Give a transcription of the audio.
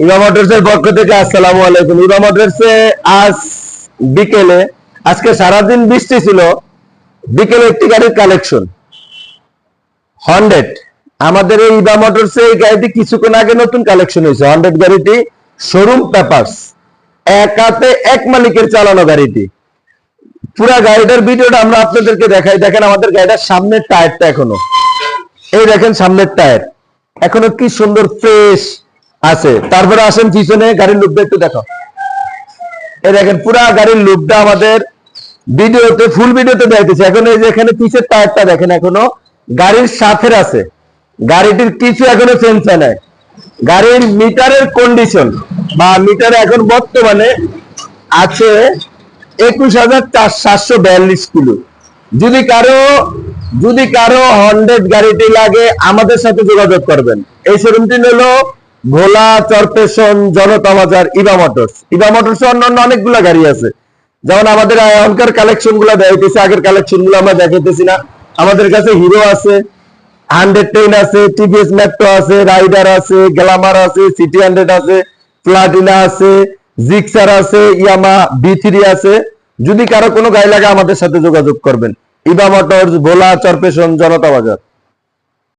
ইভা মোটরসের পক্ষ থেকে আসসালামু আলাইকুম। ইভা মোটরসে আজ বিকেলে, আজকে সারাদিন বৃষ্টি ছিল, বিকেলে একটি গাড়ির কালেকশন হন্ড্রেড। আমাদের এই ইভা মোটরসে এই গাড়িটি কিছুক্ষণ আগে নতুন কালেকশন হয়েছে। হন্ড্রেড গাড়িটি শোরুম পেপারস, এক হাতে এক মালিকের চালানো গাড়িটি। পুরা গাড়িটার ভিডিওটা আমরা আপনাদেরকে দেখাই। দেখেন আমাদের গাড়িটার সামনের টায়ারটা এখনো, এই দেখেন সামনের টায়ার এখনো কি সুন্দর ফ্রেশ আছে। তারপরে আসেন পিছনে গাড়ির লুকটা একটু দেখো। এই দেখেন পুরা গাড়ির লুকটা আমাদের ভিডিওতে, ফুল ভিডিওতে দেখাইতেছে। এখন এই যে এখানে পিছের টায়ারটা দেখেন এখনো গাড়ির সাথে আছে, গাড়িটির কিছু এখনো চেঞ্জ হয় নাই। গাড়ির মিটারের কন্ডিশন বা মিটারে এখন বর্তমানে আছে 21,742 কিলো। যদি কারো হন্ড্রেড গাড়িটি লাগে আমাদের সাথে যোগাযোগ করবেন। এই শোরুমটি হলো ভোলা, চরপেশন, জনতা বাজার, ইভা মোটরস। ইভা মোটরস অন্যান্য অনেকগুলা গাড়ি আছে, যেমন আমাদের এখনকার কালেকশন গুলা দেখাইতেছি, আগের কালেকশন গুলো আমরা দেখাইতেছি না। আমাদের কাছে হিরো আছে, 110 আছে, টিভিএস মেট্রো আছে, রাইডার আছে, গ্ল্যামার আছে, সিটি 100 আছে, প্লাটিনা আছে, জিক্সার আছে, ইয়ামা B3 আছে। যদি কারো কোনো গাড়ি লাগে আমাদের সাথে যোগাযোগ করবেন। ইভা মোটরস, ভোলা, চরপেশন, জনতা বাজার।